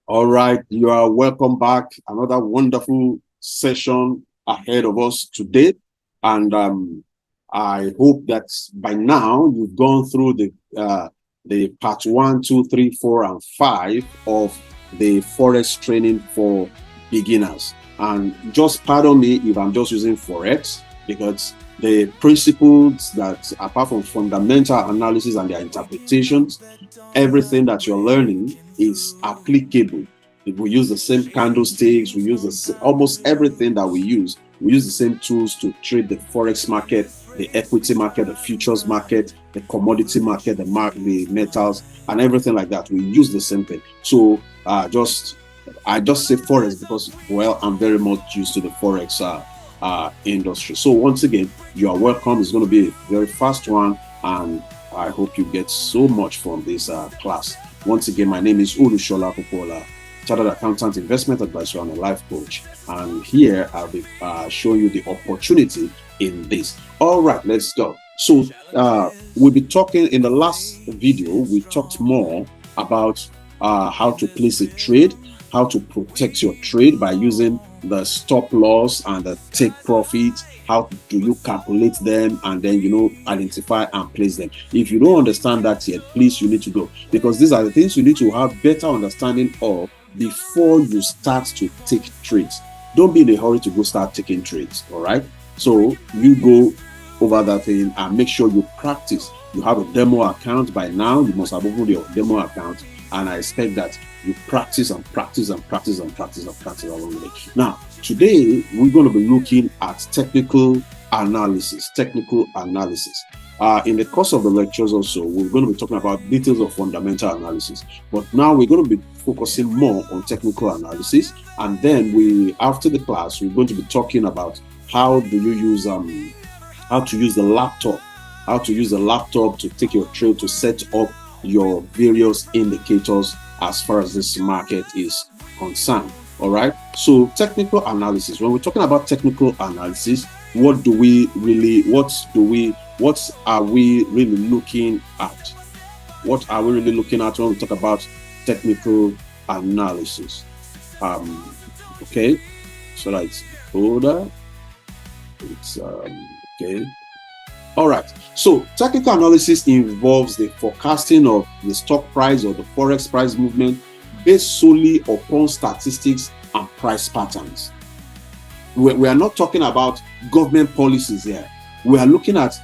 All right, you are welcome back. Another wonderful session ahead of us today. And I hope that by now you've gone through the part 1, 2, 3, 4, and 5 of the Forex training for beginners. And just pardon me if I'm just using Forex, because the principles that, apart from fundamental analysis and their interpretations, everything that you're learning is applicable. If we use the same candlesticks, we use almost everything that we use the same tools to trade the Forex market, the equity market, the futures market, the commodity market, the metals, and everything like that. We use the same thing. So I just say Forex because, well, I'm very much used to the Forex industry. So once again, you are welcome. It's going to be a very fast one, and I hope you get so much from this class. Once again, my name is Olushola Popola, Chartered Accountant, Investment Advisor, and a Life Coach. And here I'll be showing you the opportunity in this. All right, let's go. So we'll be talking in the last video. We talked more about how to place a trade, how to protect your trade by using the stop loss and the take profit. How do you calculate them and then, identify and place them? If you don't understand that yet, please, you need to go, because these are the things you need to have better understanding of before you start to take trades. Don't be in a hurry to go start taking trades. All right. So you go over that thing and make sure you practice. You have a demo account by now. You must have opened your demo account. And I expect that you practice and practice and practice and practice and practice along the way. Now, today we're going to be looking at technical analysis. In the course of the lectures also, we're going to be talking about details of fundamental analysis. But now we're going to be focusing more on technical analysis. And then after the class, we're going to be talking about how to use the laptop to take your trade, to set up your various indicators as far as this market is concerned. All right. So technical analysis. When we're talking about technical analysis, what are we really looking at? What are we really looking at when we talk about technical analysis? Okay. So that's older. It's okay. All right. So technical analysis involves the forecasting of the stock price or the Forex price movement based solely upon statistics and price patterns. We are not talking about government policies here. We are looking at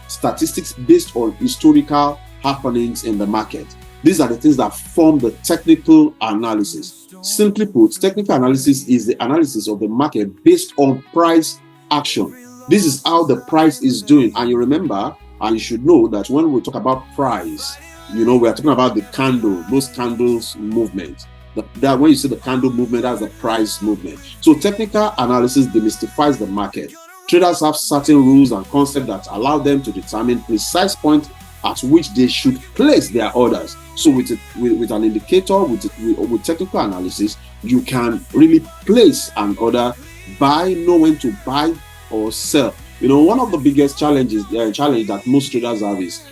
statistics based on historical happenings in the market. These are the things that form the technical analysis. Simply put, technical analysis is the analysis of the market based on price action. This is how the price is doing. And you remember, and you should know that when we talk about price, we are talking about the candle, those candles movement. That when you see the candle movement, that's the price movement. So technical analysis demystifies the market. Traders have certain rules and concepts that allow them to determine precise point at which they should place their orders. So with an indicator, with technical analysis, you can really place an order, know when to buy or sell. One of the biggest challenge that most traders have is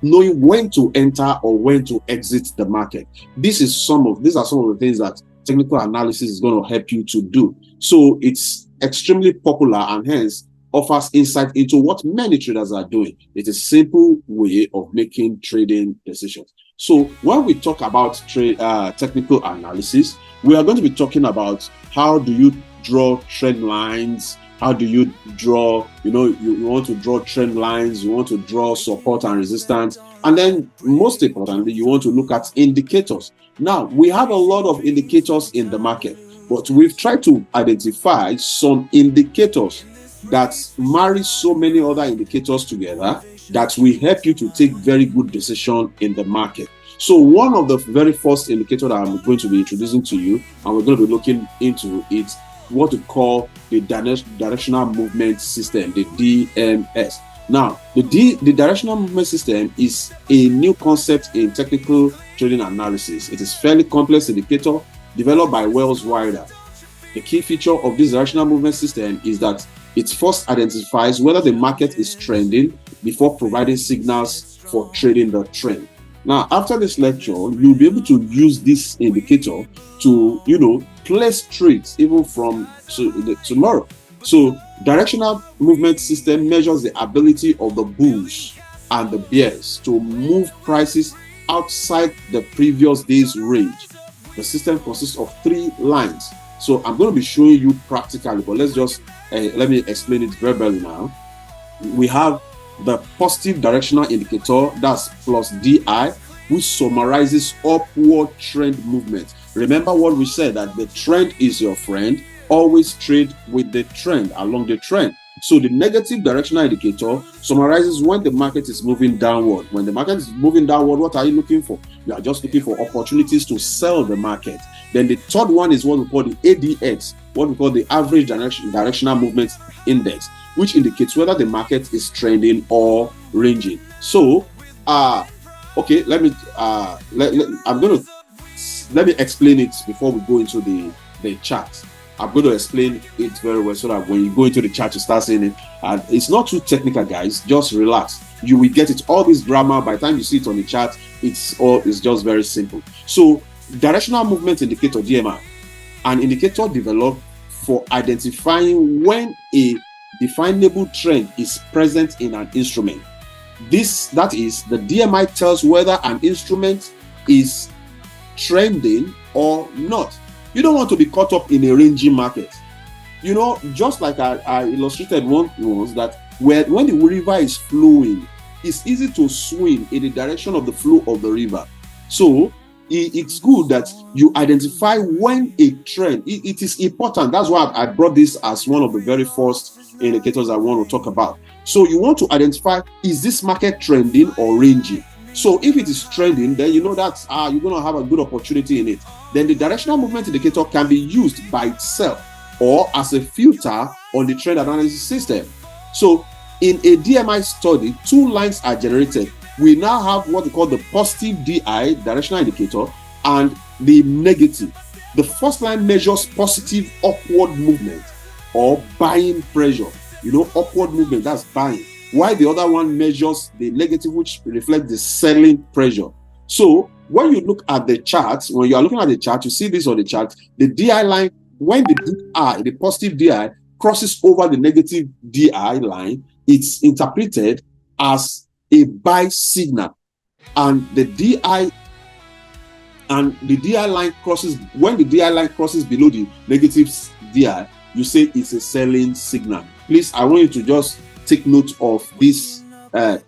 knowing when to enter or when to exit the market. These are some of the things that technical analysis is going to help you to do. So it's extremely popular and hence offers insight into what many traders are doing. It's a simple way of making trading decisions. So when we talk about technical analysis, we are going to be talking about how do you draw trend lines. How do you draw, you want to draw trend lines, you want to draw support and resistance. And then most importantly, you want to look at indicators. Now, we have a lot of indicators in the market, but we've tried to identify some indicators that marry so many other indicators together that will help you to take very good decision in the market. So one of the very first indicators that I'm going to be introducing to you, and we're going to be looking into it, what we call the Directional Movement System, the DMS. Now, the Directional Movement System is a new concept in technical trading analysis. It is a fairly complex indicator developed by Wells Wilder. The key feature of this Directional Movement System is that it first identifies whether the market is trending before providing signals for trading the trend. Now, after this lecture, you'll be able to use this indicator to, place trades even from tomorrow. So, directional movement system measures the ability of the bulls and the bears to move prices outside the previous day's range. The system consists of 3 lines. So, I'm going to be showing you practically, but let me explain it verbally now. We have the positive directional indicator, that's plus DI, which summarizes upward trend movement. Remember what we said, that the trend is your friend. Always trade with the trend, along the trend. So the negative directional indicator summarizes when the market is moving downward. When the market is moving downward, what are you looking for? You are just looking for opportunities to sell the market. Then the third one is what we call the ADX, what we call the average directional movement index, which indicates whether the market is trending or ranging. So, okay, let me explain it before we go into the chart. I'm going to explain it very well so that when you go into the chart, you start seeing it. And it's not too technical, guys. Just relax. You will get it. All this grammar, by the time you see it on the chart, it's just very simple. So, directional movement indicator, DMI, an indicator developed for identifying when a definable trend is present in an instrument. That is, the DMI tells whether an instrument is trending or not. You don't want to be caught up in a ranging market. Just like I illustrated once, that when the river is flowing, it's easy to swim in the direction of the flow of the river. So it's good that you identify when a trend, it is important. That's why I brought this as one of the very first indicators I want to talk about. So you want to identify, is this market trending or ranging? So if it is trending, then you know that you're going to have a good opportunity in it. Then the directional movement indicator can be used by itself or as a filter on the trend analysis system. So in a DMI study, 2 lines are generated. We now have what we call the positive DI, directional indicator, and the negative. The first line measures positive upward movement or buying pressure. Upward movement, that's buying. While the other one measures the negative, which reflects the selling pressure. So when you look at the chart, when you are looking at the chart, you see this on the chart, the DI line, when the positive DI crosses over the negative DI line, it's interpreted as a buy signal. And the DI line crosses, when the DI line crosses below the negative DI, you say it's a selling signal. Please, I want you to just take note of this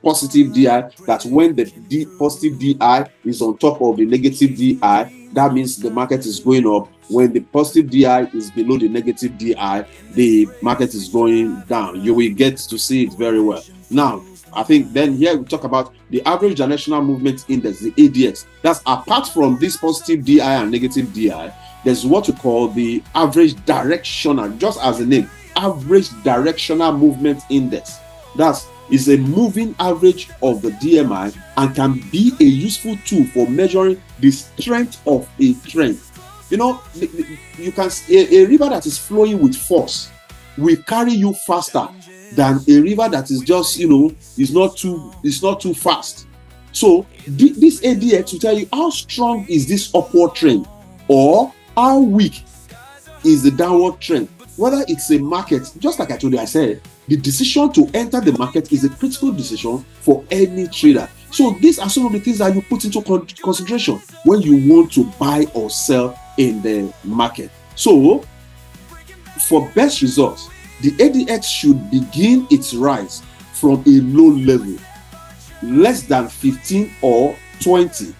positive DI, that when the positive DI is on top of the negative DI, that means the market is going up. When the positive DI is below the negative DI, the market is going down. You will get to see it very well. Now, I think then here we talk about the average directional movement index, the ADX. That's apart from this positive DI and negative DI, there's what we call the average directional, just as the name, average directional movement index. That is a moving average of the DMI and can be a useful tool for measuring the strength of a trend. You can a river that is flowing with force will carry you faster than a river that is just is not too fast. So this ADX will tell you how strong is this upward trend or how weak is the downward trend. Whether it's a market, just like I told you, I said, the decision to enter the market is a critical decision for any trader. So these are some of the things that you put into consideration when you want to buy or sell in the market. So for best results, the ADX should begin its rise from a low level, less than 15 or 20,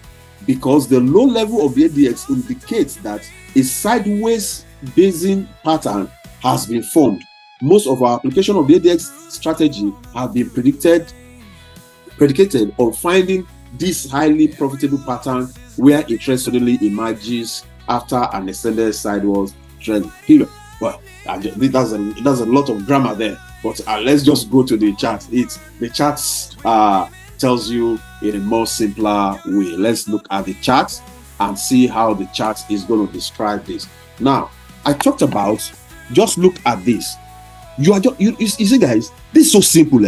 because the low level of the ADX indicates that a sideways basing pattern has been formed. Most of our application of the ADX strategy have been predicated on finding this highly profitable pattern where a trend suddenly emerges after an extended sideways trend period. Well, that's a lot of grammar there, but let's just go to the chart. The chart tells you in a more simpler way. Let's look at the chart and see how the chart is going to describe this. Now, I talked about, just look at this. You see, guys, this is so simple.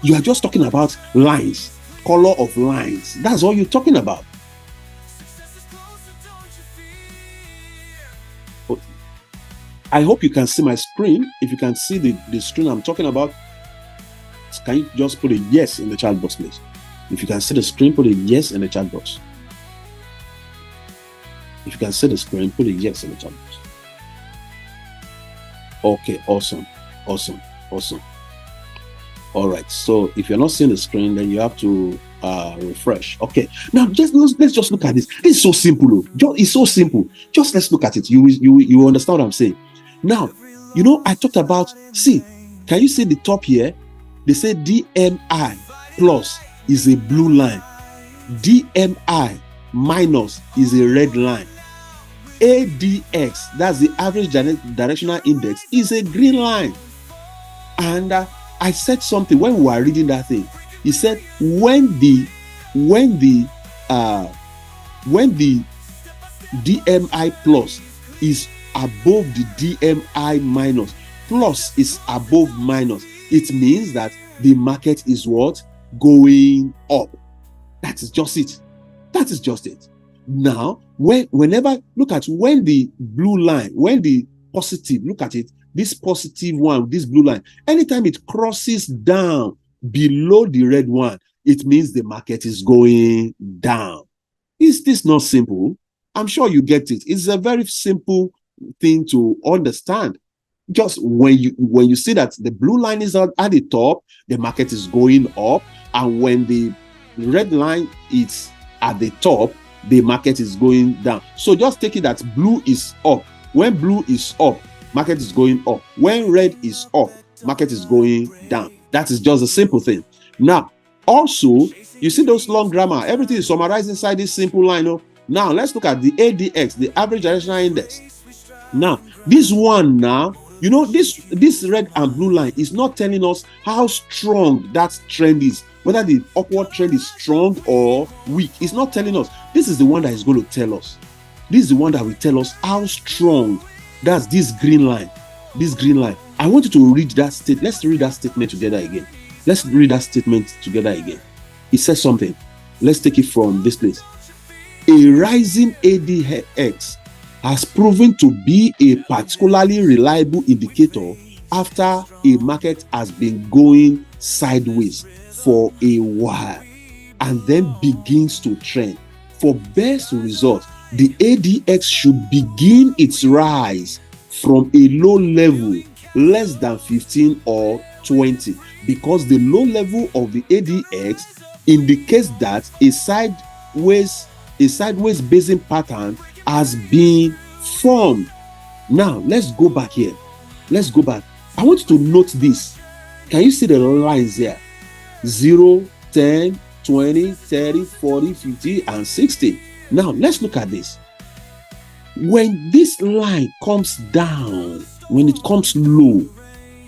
You are just talking about lines color of lines. That's all you're talking about. I hope you can see my screen. If you can see the screen I'm talking about, can you just put a yes in the chat box, please? If you can see the screen, put a yes in the chat box. If you can see the screen, put a yes in the chat box. Okay, awesome. All right, so if you're not seeing the screen, then you have to refresh. Okay, now let's just look at this. This is so simple. It's so simple. Just let's look at it. You understand what I'm saying? Now, I talked about, see, can you see the top here? They say DMI plus is a blue line. DMI minus is a red line. ADX, that's the average directional index, is a green line. And I said something when we were reading that thing. He said when the DMI plus is above the DMI minus, plus is above minus, it means that the market is what? Going up. That is just it. That is just it. Now, whenever look at when the blue line, when the positive, look at it, this positive one, this blue line, anytime it crosses down below the red one, it means the market is going down. Is this not simple? I'm sure you get it. It's a very simple thing to understand. Just when you see that the blue line is at the top, the market is going up, and when the red line is at the top, the market is going down. So just take it that blue is up. When blue is up, market is going up. When red is up, market is going down. That is just a simple thing. Now, also, you see those long grammar, everything is summarized inside this simple line. Now, let's look at the ADX, the average directional index. Now, this one now, this red and blue line is not telling us how strong that trend is, whether the upward trend is strong or weak. It's not telling us. This is the one that is going to tell us. This is the one that will tell us how strong. That's this green line. This green line. I want you to read that statement. Let's read that statement together again. Let's read that statement together again. It says something. Let's take it from this place. A rising ADX has proven to be a particularly reliable indicator after a market has been going sideways for a while and then begins to trend. For best results, the ADX should begin its rise from a low level less than 15 or 20, because the low level of the ADX indicates that a sideways basing pattern has been formed. Now let's go back here. Let's go back. I want you to note this. Can you see the lines here? 0, 10, 20, 30, 40, 50, and 60. Now let's look at this. When this line comes down, when it comes low,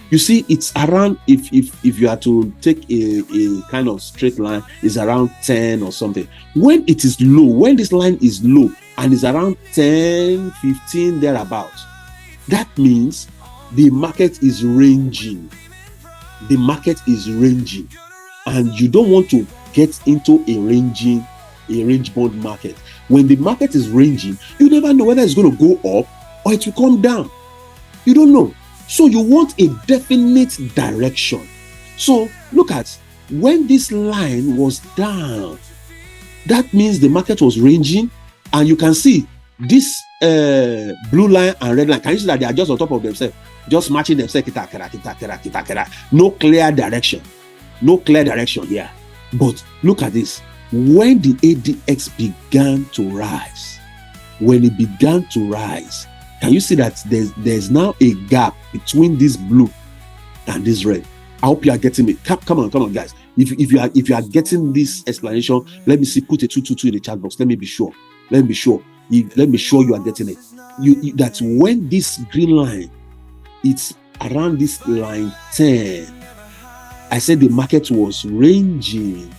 you see it's around, if you are to take a kind of straight line, is around 10 or something. When it is low, when this line is low and is around 10, 15 thereabouts, that means the market is ranging. The market is ranging, and you don't want to get into a range bound market. When the market is ranging, you never know whether it's going to go up or it will come down. You don't know. So you want a definite direction. So look at when this line was down, that means the market was ranging, and you can see this blue line and red line. Can you see that they are just on top of themselves, just matching themselves? No clear direction. No clear direction here. But look at this. When the ADX began to rise, can you see that there's now a gap between this blue and this red? I hope you are getting it. Come on, guys. If you are getting this explanation, let me see. Put a 222 in the chat box. Let me be sure. Let me sure you are getting it. That's when this green line, it's around this line 10. I said the market was ranging.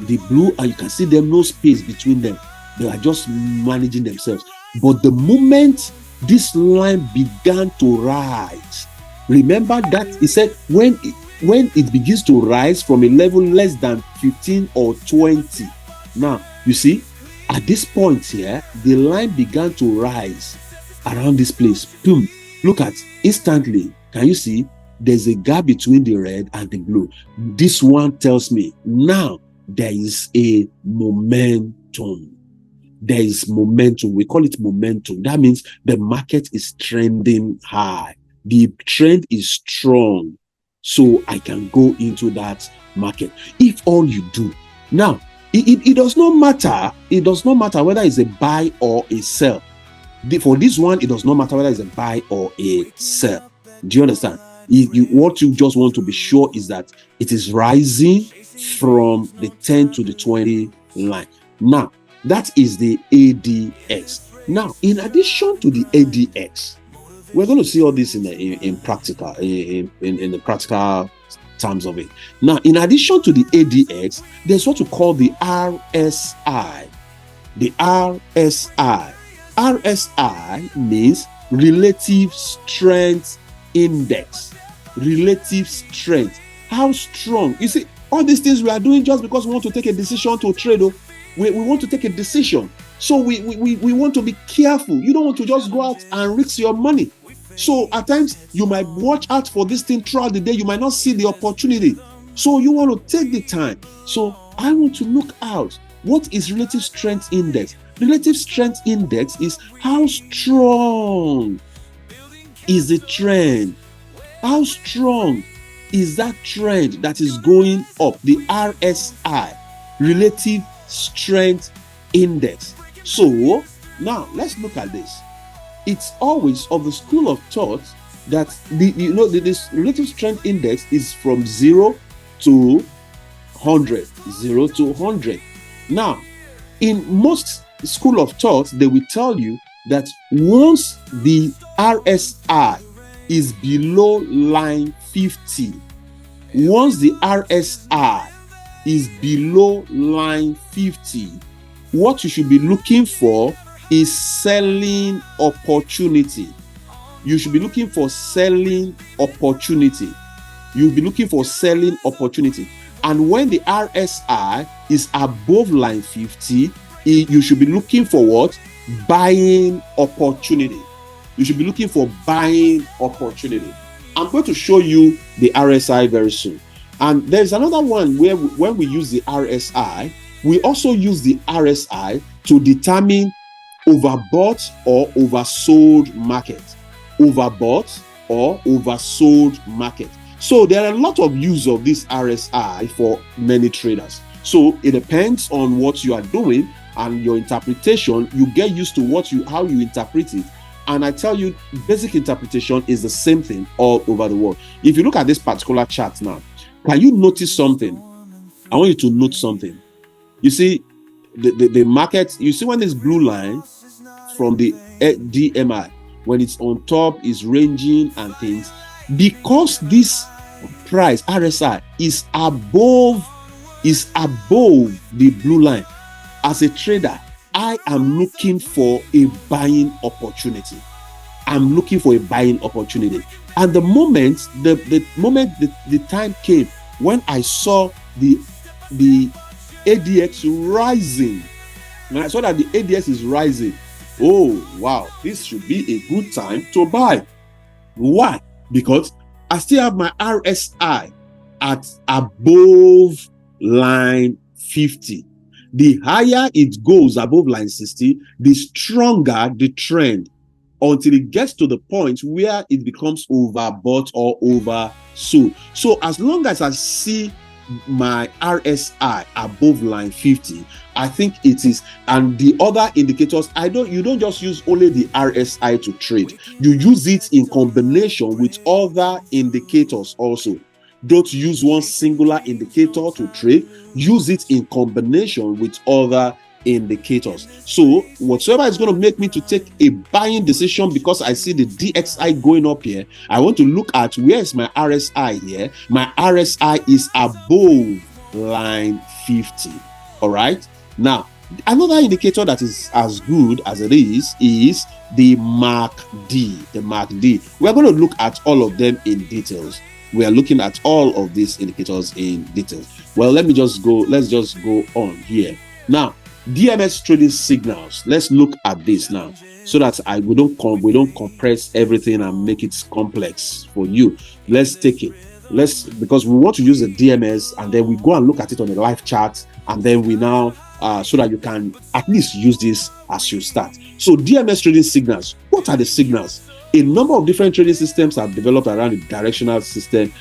The blue, and you can see them, no space between them. They are just managing themselves. But the moment this line began to rise, remember that he said when when it begins to rise from a level less than 15 or 20. Now, you see, at this point here, the line began to rise around this place. Boom. Look at instantly. Can you see? There's a gap between the red and the blue. This one tells me now there is a momentum. There is momentum. We call it momentum. That means the market is trending high. The trend is strong. So I can go into that market. If all you do now, it does not matter. It does not matter whether it's a buy or a sell. For this one, it does not matter whether it's a buy or a sell. Do you understand? What you just want to be sure is that it is rising from the 10 to the 20 line. Now, that is the ADX. Now, in addition to the ADX, we're going to see all this in the practical terms of it. Now, in addition to the ADX, there's what we call the RSI. The RSI. RSI means relative strength index. Relative strength. How strong? You see, all these things we are doing just because we want to take a decision to trade. We want to take a decision. So we want to be careful. You don't want to just go out and risk your money. So at times you might watch out for this thing throughout the day. You might not see the opportunity. So you want to take the time. So I want to look out. What is relative strength index? Relative strength index is how strong is the trend. How strong is that trend that is going up? The RSI, relative strength index. So now let's look at this. It's always of the school of thought that this relative strength index is from 0 to 100. 0 to 100. Now, in most school of thought, they will tell you that once the RSI is below line 50, once the RSI is below line 50, what you should be looking for is selling opportunity. You should be looking for selling opportunity. You'll be looking for selling opportunity. And when the RSI is above line 50, you should be looking for what? Buying opportunity. You should be looking for buying opportunity. I'm going to show you the RSI very soon. And there's another one where when we use the RSI, we also use the RSI to determine overbought or oversold market. Overbought or oversold market. So there are a lot of use of this RSI for many traders. So it depends on what you are doing and your interpretation. You get used to how you interpret it. And I tell you, basic interpretation is the same thing all over the world. If you look at this particular chart now, can you notice something? I want you to note something. You see, the market, you see when this blue line from the DMI, when it's on top, is ranging and things, because this price, RSI, is above the blue line. As a trader, I am looking for a buying opportunity. I'm looking for a buying opportunity. And the moment the time came when I saw the ADX rising, when I saw that the ADX is rising, oh wow, this should be a good time to buy. Why? Because I still have my RSI at above line 50. The higher it goes above line 60, the stronger the trend, until it gets to the point where it becomes overbought or oversold. So as long as I see my RSI above line 50, I think it is. And the other indicators, you don't just use only the RSI to trade. You use it in combination with other indicators also. Don't use one singular indicator to trade. Use it in combination with other indicators. So whatsoever is going to make me to take a buying decision because I see the DXI going up here, I want to look at where is my RSI here. My RSI is above line 50. All right. Now, another indicator that is as good as it is the MACD. The MACD. We're going to look at all of them in details. we are looking at all of these indicators in detail. Well, let's just go on here. Now, DMS trading signals. Let's look at this now, so that we don't compress everything and make it complex for you. Let's take it. Because we want to use the DMS, and then we go and look at it on a live chart, and then we now so that you can at least use this as you start. So DMS trading signals. What are the signals? A number of different trading systems have developed around the directional system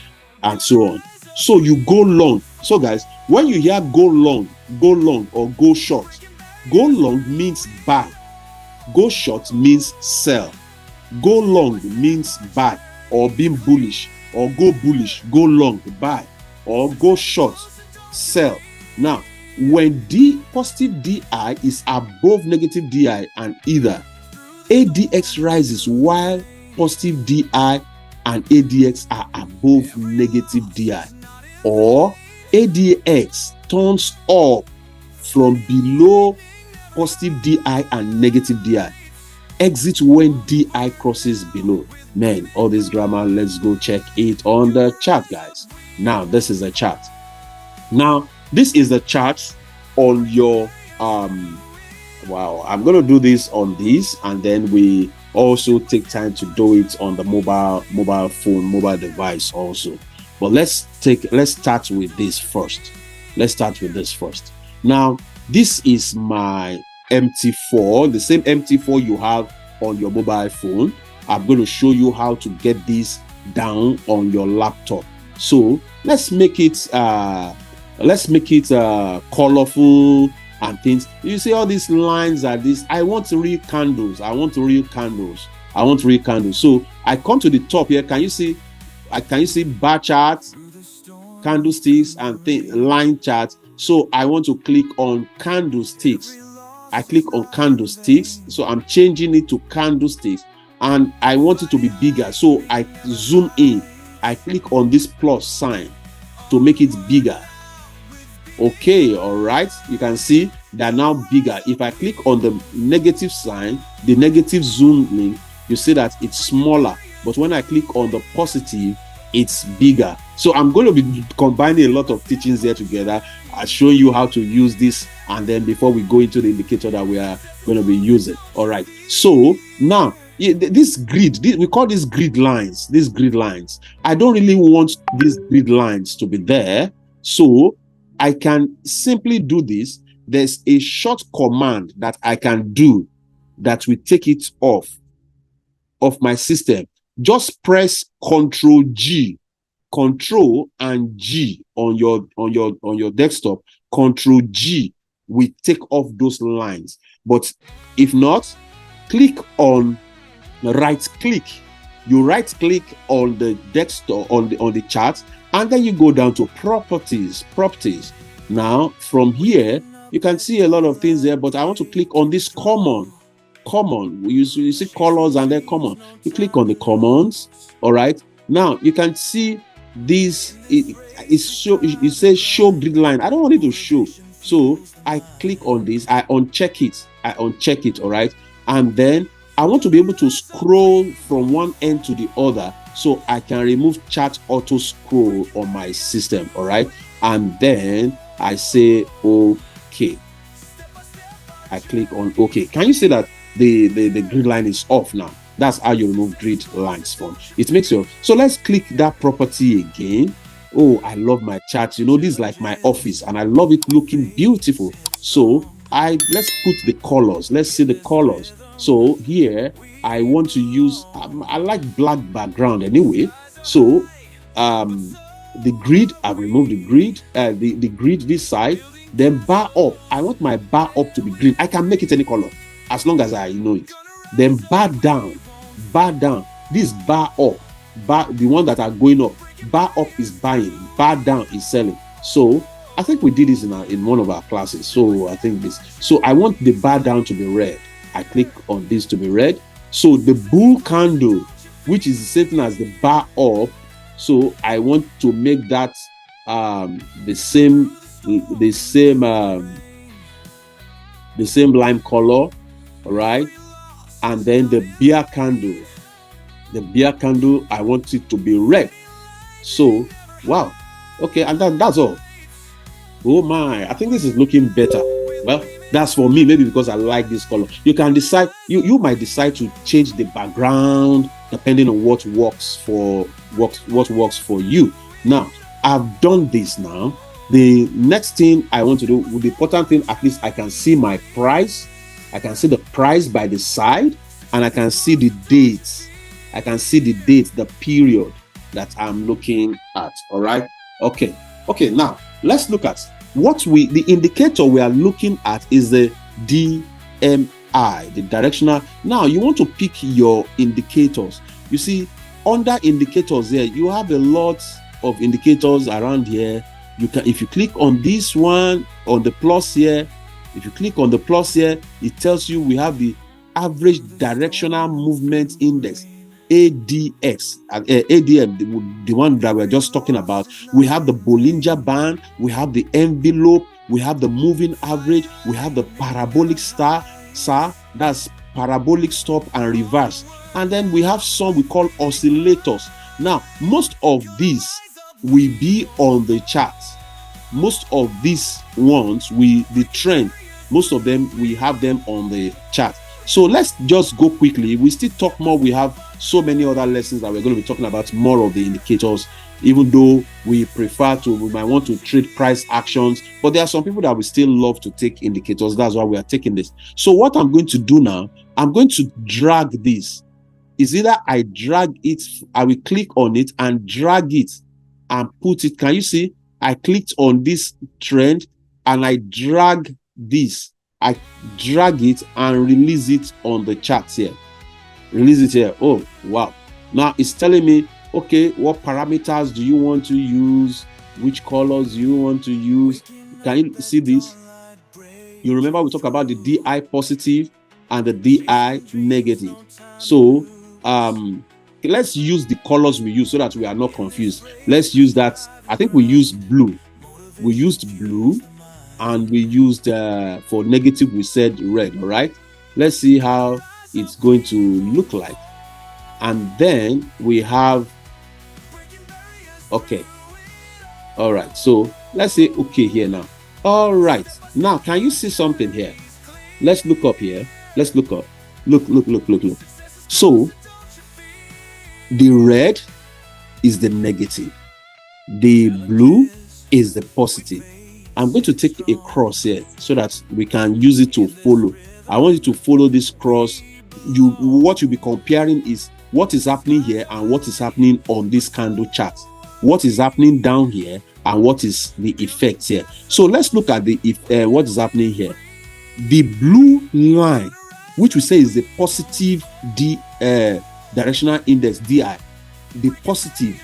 and so on. So you go long. So guys, when you hear go long or go short, go long means buy, go short means sell. Go long means buy or being bullish, or go bullish, go long, buy, or go short, sell. Now, when positive DI is above negative DI and either, ADX rises while positive DI and ADX are above negative DI, or ADX turns up from below positive DI and negative DI. Exit when DI crosses below. Man, all this grammar, let's go check it on the chart, guys. Now, this is the chart. Now, this is the chart on your wow, I'm going to do this on this, and then we also take time to do it on the mobile phone, mobile device also. But let's start with this first. Let's start with this first. Now, this is my MT4, the same MT4 you have on your mobile phone. I'm going to show you how to get this down on your laptop. So let's make it colorful and things. You see all these lines are this. I want real candles. So I come to the top here. Can you see bar charts, candlesticks, and line charts? So I want to click on candlesticks. I click on candlesticks. So I'm changing it to candlesticks, and I want it to be bigger. So I zoom in. I click on this plus sign to make it bigger. Okay, all right. You can see they're now bigger. If I click on the negative sign, the negative zoom link, you see that it's smaller. But when I click on the positive, it's bigger. So I'm going to be combining a lot of teachings here together. I'll show you how to use this, and then before we go into the indicator that we are going to be using. All right. So now, this grid, we call these grid lines. These grid lines. I don't really want these grid lines to be there. So I can simply do this. There's a short command that I can do that will take it off of my system. Just press Control G, Control and G on your desktop. Control G will take off those lines. But if not, click on right click. You right click on the desktop on the chart, and then you go down to properties. Now from here you can see a lot of things there, but I want to click on this common. You see colors and then common. You click on the commons. All right, now you can see this. It says show grid line. I don't want it to show, so I click on this. I uncheck it. All right, and then I want to be able to scroll from one end to the other, so I can remove chart auto scroll on my system. All right, and then I say OK. I click on OK. Can you see that the grid line is off now? That's how you remove grid lines from. It makes you. So let's click that property again. Oh, I love my chart. You know, this is like my office, and I love it looking beautiful. So let's put the colors. Let's see the colors. So here I want to use. I like black background anyway. So the grid, I've removed the grid. The grid this side. Then bar up. I want my bar up to be green. I can make it any color as long as I know it. Then bar down. This bar up, the one that are going up. Bar up is buying. Bar down is selling. So I think we did this in one of our classes. So I think this. So I want the bar down to be red. I click on this to be red. So the bull candle, which is the same thing as the bar up. So I want to make that the same lime color. All right, and then the bear candle, I want it to be red. So, wow. Okay, and that's all. Oh my, I think this is looking better. Well, that's for me, maybe because I like this color. You can decide, you might decide to change the background depending on what works for you. Now, I've done this now. The next thing I want to do, the important thing, at least I can see my price. I can see the price by the side, and I can see the dates. I can see the date, the period that I'm looking at. All right. Okay. Now let's look at the indicator we are looking at is the DMI, the directional. Now you want to pick your indicators. You see, under indicators here, you have a lot of indicators around here. You can, if you click on this one, on the plus here, if you click on the plus here, it tells you we have the average directional movement index, ADX, ADM, the one that we're just talking about. We have the Bollinger Band, we have the envelope, we have the moving average, we have the parabolic star, that's parabolic stop and reverse. And then we have some we call oscillators. Now, most of these will be on the chart. Most of these ones, the trend, most of them, we have them on the chart. So let's just go quickly. We still talk more. We have so many other lessons that we're going to be talking about more of the indicators, even though we might want to trade price actions, but there are some people that will still love to take indicators. That's why we are taking this. So what I'm going to do now, I'm going to drag this. Is either I drag it, I will click on it and drag it and put it. Can you see? I clicked on this trend and I drag this. I drag it and release it on the chart here. Release it here. Oh, wow. Now it's telling me, okay, what parameters do you want to use? Which colors do you want to use? Can you see this? You remember we talked about the DI positive and the DI negative. So let's use the colors we use so that we are not confused. Let's use that. I think we used blue. We used blue. And we used for negative, we said red. All right, let's see how it's going to look like. And then we have, okay, all right, so let's say okay here now. All right, now can you see something here? Let's look up here. Let's look up. Look. So the red is the negative, the blue is the positive. I'm going to take a cross here so that we can use it to follow. I want you to follow this cross. What you'll be comparing is what is happening here and what is happening on this candle chart. What is happening down here and what is the effect here. So let's look at what is happening here. The blue line, which we say is the positive directional index, DI, the positive,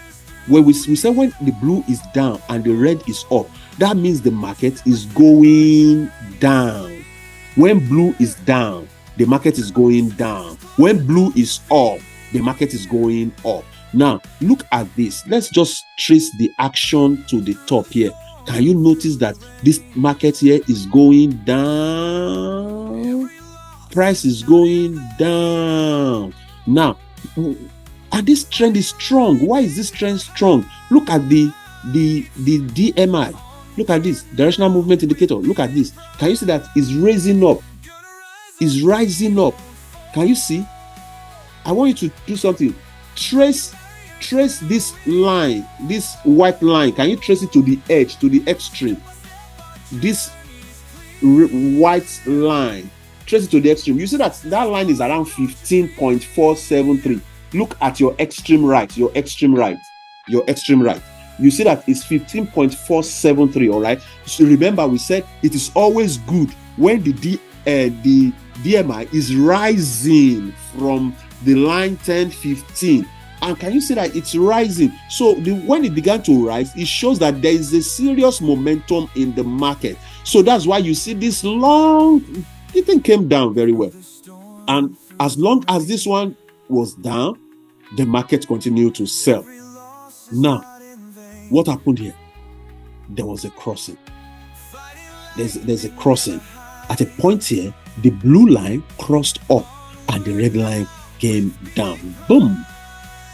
where we say when the blue is down and the red is up, that means the market is going down. When blue is down, the market is going down. When blue is up, the market is going up. Now, look at this. Let's just trace the action to the top here. Can you notice that this market here is going down? Price is going down. Now, and this trend is strong. Why is this trend strong? Look at the DMI. Look at this directional movement indicator. Look at this. Can you see that it's raising up? It's rising up. Can you see? I want you to do something. Trace this line, this white line. Can you trace it to the edge, to the extreme? This white line. Trace it to the extreme. You see that line is around 15.473. Look at your extreme right. Your extreme right. You see that it's 15.473. All right. So remember, we said it is always good when the DMI is rising from the line 10-15. And can you see that it's rising? So when it began to rise, it shows that there is a serious momentum in the market. So that's why you see this long, it thing came down very well. And as long as this one was down, the market continued to sell. Now, what happened here? There was a crossing. There's a crossing. At a point here, the blue line crossed up and the red line came down. Boom!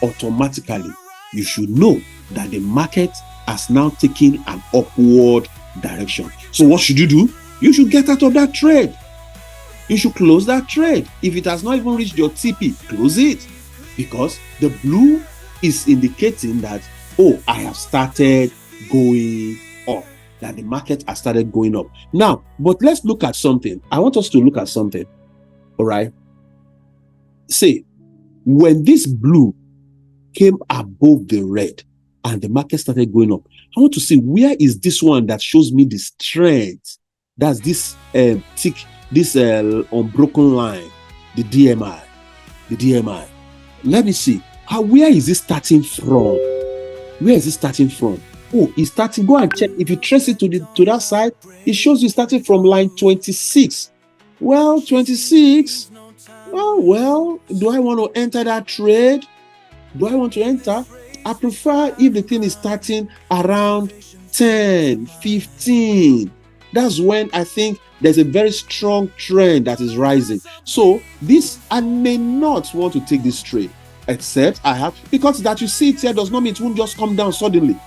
Automatically, you should know that the market has now taken an upward direction. So what should you do? You should get out of that trade. You should close that trade. If it has not even reached your TP, close it, because the blue is indicating that, oh, I have started going up, that the market has started going up. Now, but let's look at something. I want us to look at something. All right. Say, when this blue came above the red and the market started going up, I want to see, where is this one that shows me the strength? That's this tick, this unbroken line, the DMI. The DMI. Let me see. Where is it starting from? Where is it starting from? Oh, it's starting. Go and check. If you trace it to that side, it shows you starting from line 26. Well, 26. Oh, well, do I want to enter that trade? Do I want to enter? I prefer if the thing is starting around 10, 15. That's when I think there's a very strong trend that is rising. So this, I may not want to take this trade, except I have, because that you see it here does not mean it won't just come down suddenly.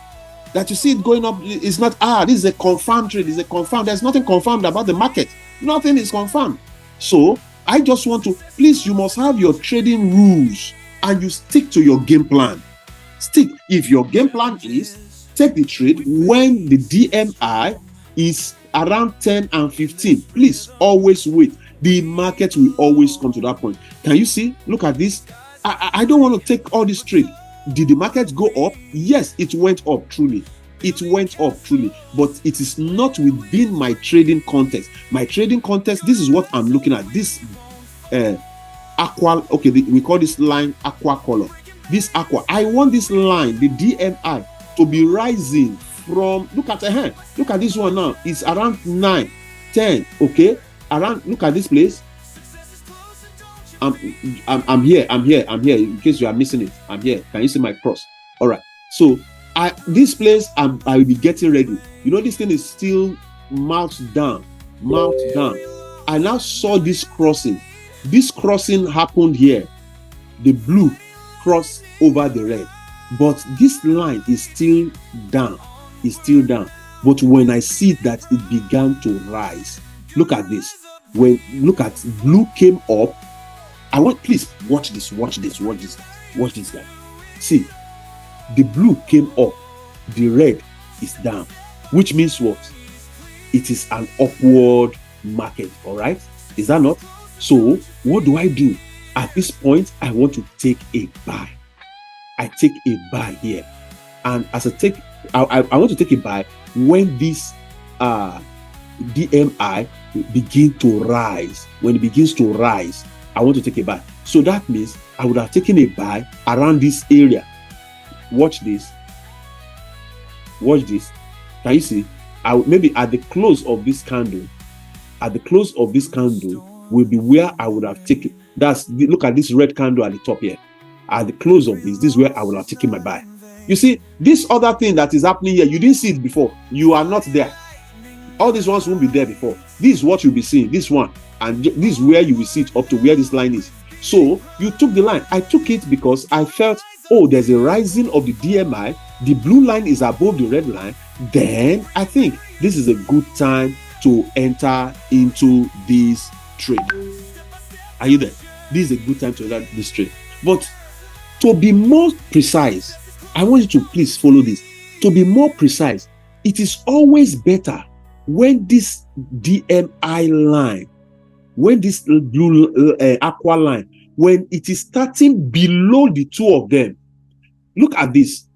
That you see it going up is not, this is a confirmed trade, is a confirmed. There's nothing confirmed about the market. Nothing is confirmed. So I just want to, please, you must have your trading rules and you stick to your game plan. Stick. If your game plan is take the trade when the DMI is around 10 and 15, please always wait. The market will always come to that point. Can you see? Look at this. I don't want to take all this trade. Did the market go up? Yes, it went up truly. It went up truly, but it is not within my trading context. My trading context, this is what I'm looking at. This aqua, okay, we call this line aqua color. This aqua, I want this line, the DMI, to be rising from, look at this one now. It's around 9, 10, okay? Around, look at this place. I'm here. In case you are missing it, I'm here. Can you see my cross? All right. So this place, I will be getting ready. You know, this thing is still mounted down. I now saw this crossing. This crossing happened here. The blue crossed over the red, but this line is still down. It's still down. But when I see that it began to rise, look at this. When look at blue came up. I want, please watch this guy. See, the blue came up, the red is down, which means what? It is an upward market. All right, is that not? So what do I do at this point? I want to take a buy. I take a buy here, and as I take, I want to take a buy when this DMI begin to rise. When it begins to rise, I want to take a buy. So that means I would have taken a buy around this area. Watch this. Watch this. Can you see? Maybe at the close of this candle, will be where I would have taken. Look at this red candle at the top here. At the close of this is where I would have taken my buy. You see, this other thing that is happening here, you didn't see it before. You are not there. All these ones won't be there before. This is what you'll be seeing. This one. And this is where you will see it up to where this line is. So you took the line. I took it because I felt, oh, there's a rising of the DMI. The blue line is above the red line. Then I think this is a good time to enter into this trade. Are you there? This is a good time to enter this trade. But to be more precise, I want you to please follow this. To be more precise, it is always better when this DMI line, when this blue aqua line, when it is starting below the two of them. Look at this,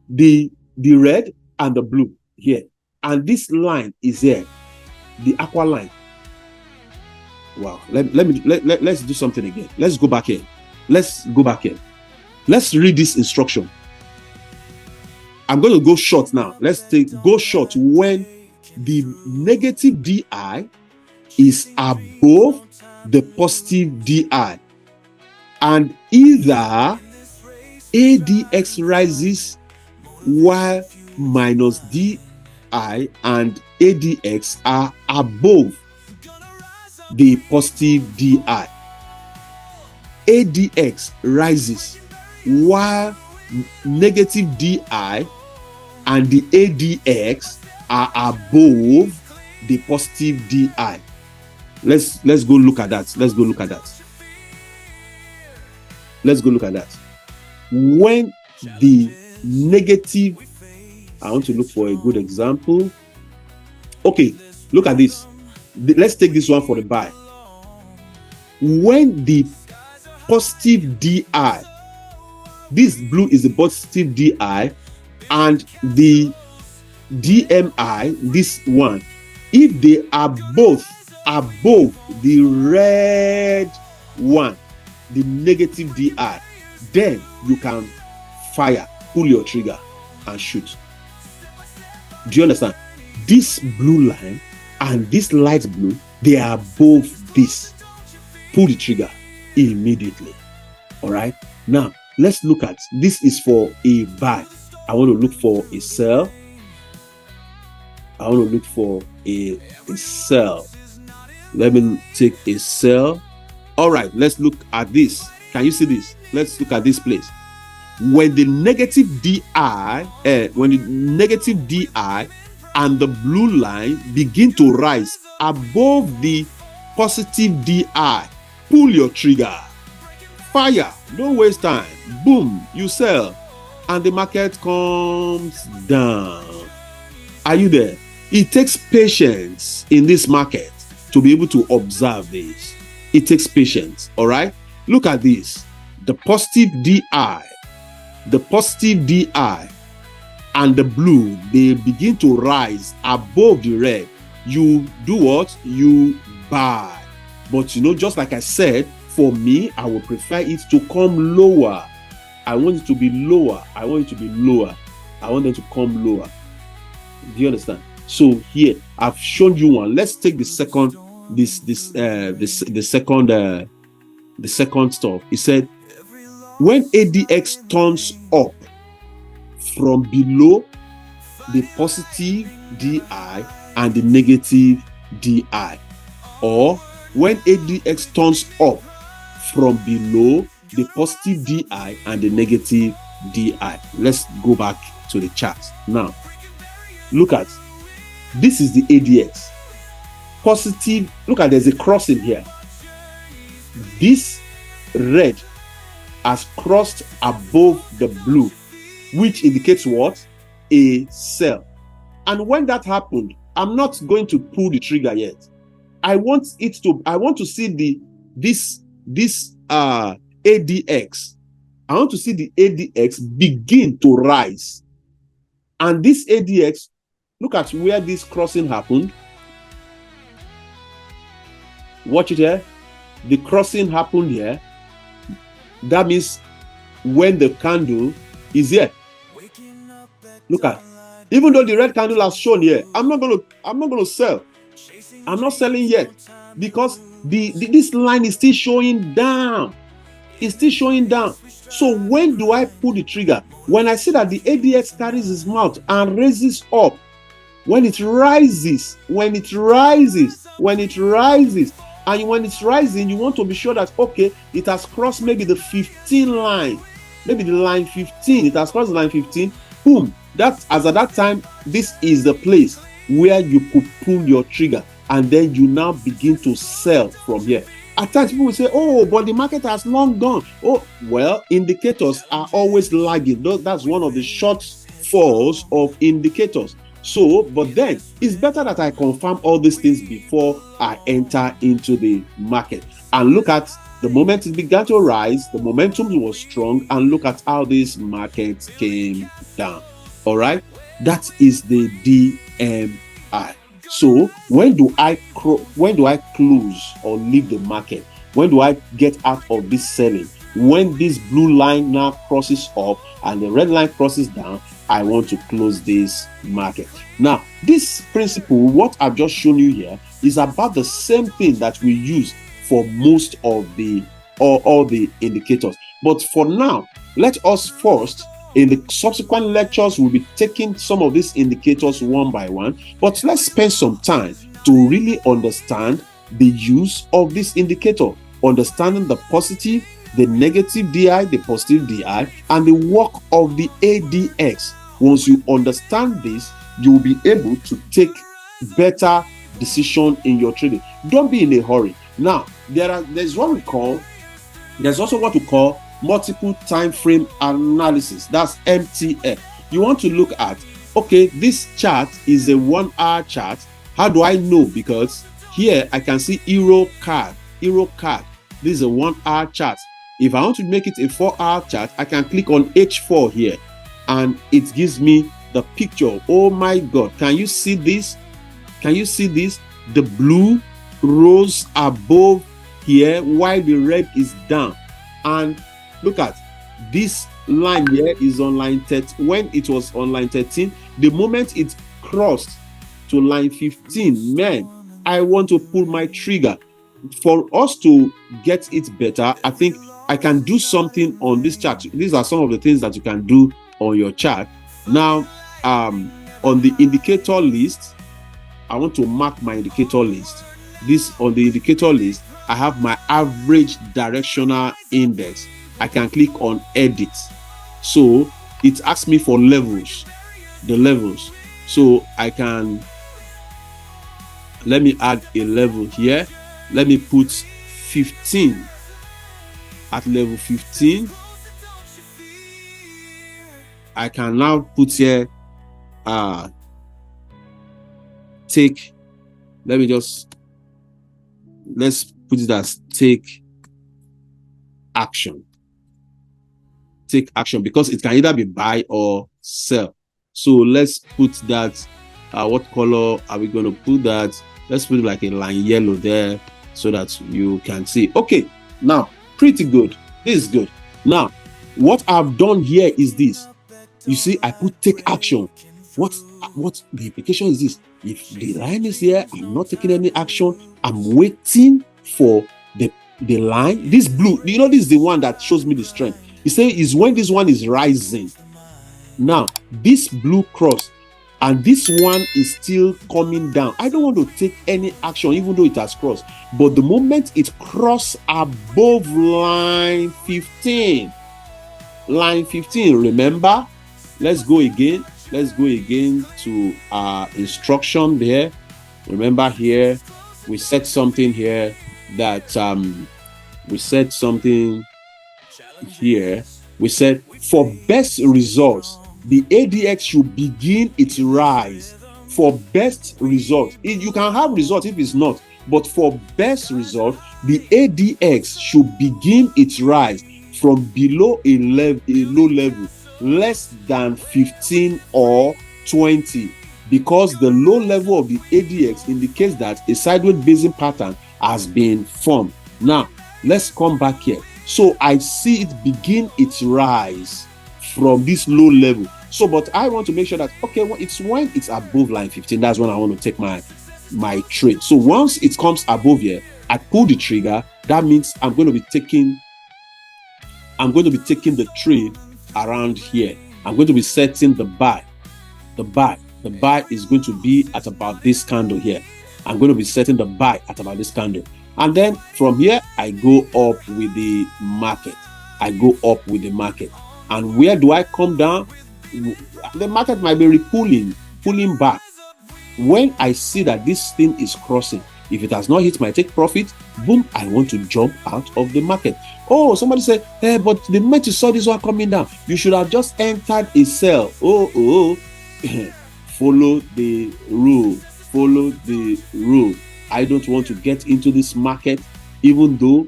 the red and the blue here, and this line is here, the aqua line. Wow, let's do something again. Let's go back here. Let's read this instruction. I'm going to go short now. Go short when the negative DI is above the positive DI, and either ADX rises while minus DI and ADX are above the positive DI. ADX rises while negative DI and the ADX are above the positive DI. Let's go look at that. Let's go look at that. When the negative, I want to look for a good example. Okay, look at this. Let's take this one for the buy. When the positive DI, this blue is the positive DI, and the DMI, this one, if they are both above the red one, the negative DI, then you can fire, pull your trigger and shoot. Do you understand? This blue line and this light blue, they are both this. Pull the trigger immediately. All right. Now let's look at this. Is for a buy. I want to look for a sell. I want to look for a sell. Let me take a sell. All right, let's look at this. Can you see this? Let's look at this place. When the negative DI, and the blue line begin to rise above the positive DI, pull your trigger. Fire. Don't waste time. Boom, you sell. And the market comes down. Are you there? It takes patience in this market to be able to observe this. It takes patience. All right. Look at this. The positive DI and the blue, they begin to rise above the red. You do what? You buy. But you know, just like I said, for me, I would prefer it to come lower. I want it to be lower. I want it to be lower. I want them to come lower. Do you understand? So here I've shown you one. Let's take the second, the second stuff. It said when ADX turns up from below the positive DI and the negative DI, or when ADX turns up from below the positive DI and the negative DI. Let's go back to the chart now. Look at this. Is the ADX positive. Look at, there's a crossing here. This red has crossed above the blue, which indicates what? A sell. And when that happened, I'm not going to pull the trigger yet. I want to see this ADX. I want to see the ADX begin to rise. And this ADX, look at where this crossing happened. Watch it here. The crossing happened here. That means when the candle is here. Look at, even though the red candle has shown here, I'm not gonna sell. I'm not selling yet because this line is still showing down. It's still showing down. So when do I pull the trigger? When I see that the ADX carries its mouth and raises up. When it rises, and when it's rising, you want to be sure that, okay, it has crossed maybe the 15 line, maybe the line 15. It has crossed the line 15. Boom. At that time, this is the place where you could pull your trigger, and then you now begin to sell from here. At times, people will say, "Oh, but the market has long gone." Oh, well, indicators are always lagging. That's one of the short falls of indicators. So, but then it's better that I confirm all these things before I enter into the market. And look at the moment it began to rise, the momentum was strong, and look at how this market came down. All right, that is the DMI. So when do I close or leave the market? When do I get out of this selling? When this blue line now crosses up and the red line crosses down, I want to close this market. Now, this principle, what I've just shown you here, is about the same thing that we use for most of the all the indicators. But for now, let us first, in the subsequent lectures, we'll be taking some of these indicators one by one. But let's spend some time to really understand the use of this indicator, understanding the positive the negative DI, the positive DI, and the work of the ADX. Once you understand this, you will be able to take better decision in your trading. Don't be in a hurry. Now, there's also what we call multiple time frame analysis. That's MTF. You want to look at, okay, this chart is a 1 hour chart. How do I know? Because here I can see euro card. This is a 1 hour chart. If I want to make it a 4 hour chart, I can click on H4 here and it gives me the picture. Oh my God, can you see this? Can you see this? The blue rose above here while the red is down. And look at this line here is on line 13. When it was on line 13, the moment it crossed to line 15, man, I want to pull my trigger. For us to get it better, I think I can do something on this chart. These are some of the things that you can do on your chart. Now, on the indicator list, I want to mark my indicator list. This on the indicator list, I have my average directional index. I can click on edit. So it asks me for levels, the levels. So I can, let me add a level here. Let me put 15. At level 15, I can now put here, let's put it as take action. Take action, because it can either be buy or sell. So let's put that, what color are we going to put that? Let's put it like a line yellow there so that you can see. Okay, now pretty good. This is good. Now, what I've done here is this. You see, I put take action. What the implication is this? If the line is here, I'm not taking any action. I'm waiting for the line. This blue, you know, this is the one that shows me the strength. You say is when this one is rising. Now, this blue cross and this one is still coming down. I don't want to take any action, even though it has crossed. But the moment it crosses above line 15, remember, let's go again to our instruction there. Remember here, we set something here that we said for best results, the ADX should begin its rise. For best results, you can have results if it's not, but for best result, the ADX should begin its rise from below a low level, less than 15 or 20, because the low level of the ADX indicates that a sideways basing pattern has been formed. Now, let's come back here. So I see it begin its rise from this low level. So, but I want to make sure that, okay, well, it's when it's above line 15, that's when I want to take my trade. So once it comes above here, I pull the trigger. That means I'm going to be taking the trade around here. I'm going to be setting the buy. The buy is going to be at about this candle here. I'm going to be setting the buy at about this candle. And then from here, I go up with the market. And where do I come down? The market might be pulling back. When I see that this thing is crossing, if it has not hit my take profit, boom, I want to jump out of the market. Oh, somebody said, hey, but the moment you saw this one coming down, you should have just entered a sell. Oh. Follow the rule. I don't want to get into this market, even though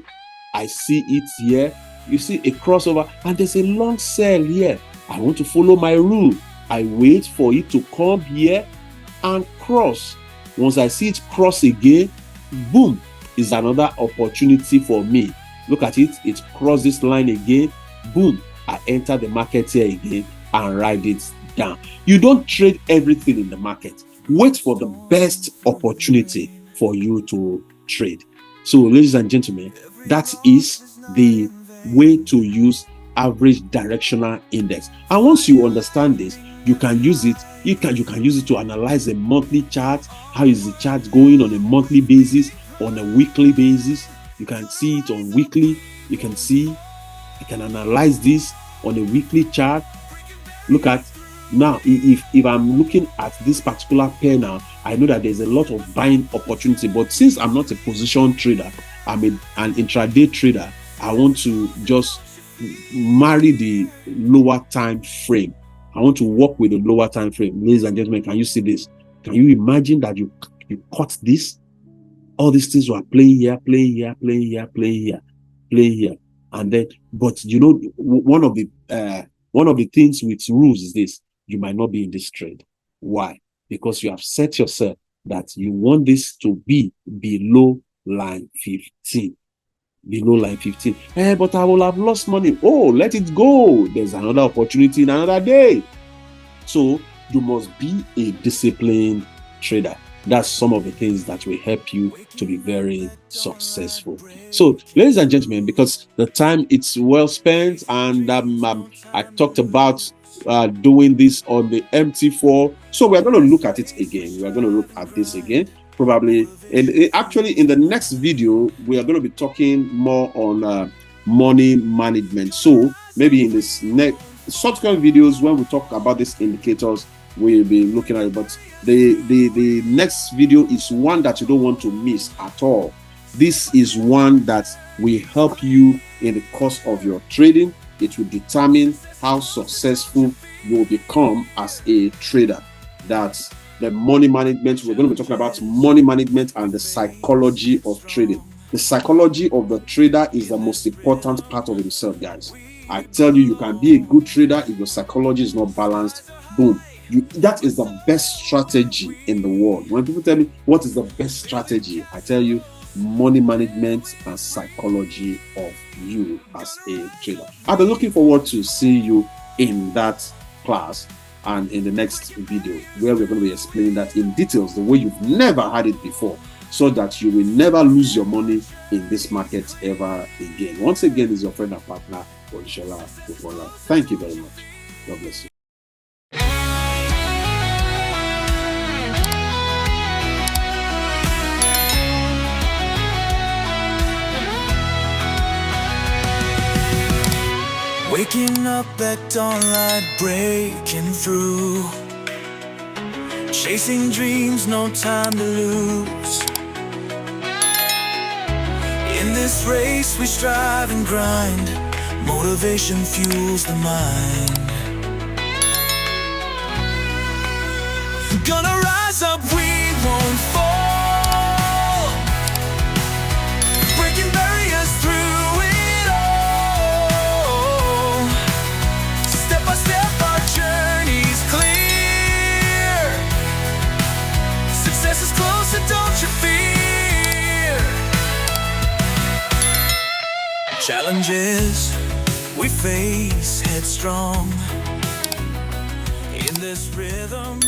I see it here. You see a crossover and there's a long sell here. I want to follow my rule. I wait for it to come here and cross. Once I see it cross again, boom, is another opportunity for me. Look at it. It crossed this line again. Boom, I enter the market here again and write it down. You don't trade everything in the market. Wait for the best opportunity for you to trade. So, ladies and gentlemen, that is the way to use average directional index. And once you understand this, you can use it. You can use it to analyze a monthly chart. How is the chart going on a monthly basis, on a weekly basis? You can see it on weekly. You can see I can analyze this on a weekly chart. Look at now, if I'm looking at this particular pair now, I know that there's a lot of buying opportunity. But since I'm not a position trader, I'm an intraday trader, I want to just marry the lower time frame. I want to work with the lower time frame. Ladies and gentlemen, can you see this? Can you imagine that you caught this? All these things were playing here, playing here, playing here, playing here, playing here. And then, but you know, one of the things with rules is this: you might not be in this trade. Why? Because you have set yourself that you want this to be below line 15. Below line 15. But I will have lost money. Oh, let it go. There's another opportunity in another day. So you must be a disciplined trader. That's some of the things that will help you to be very successful. So, ladies and gentlemen, because the time it's well spent, and I talked about doing this on the MT4. So we're going to look at it again. We are going to look at this again, probably. And actually, in the next video, we are going to be talking more on money management. So maybe in this next subsequent videos, when we talk about these indicators, we'll be looking at it. But the next video is one that you don't want to miss at all. This is one that will help you in the course of your trading. It will determine how successful you will become as a trader. That's the money management. We're going to be talking about money management and the psychology of trading. The psychology of the trader is the most important part of himself, guys. I tell you, you can be a good trader if your psychology is not balanced. Boom. That is the best strategy in the world. When people tell me what is the best strategy, I tell you money management and psychology of you as a trader. I'll be looking forward to seeing you in that class and in the next video, where we're going to be explaining that in details, the way you've never had it before, so that you will never lose your money in this market ever again. Once again, is your friend and partner, Orishola Bukola. Thank you very much. God bless you. Waking up at dawnlight, breaking through, chasing dreams, no time to lose. In this race we strive and grind, motivation fuels the mind. Gonna rise up, we won't fall, breaking barriers through it all. Step by step our journey's clear, success is closer, don't you fear. Challenges we face headstrong, in this rhythm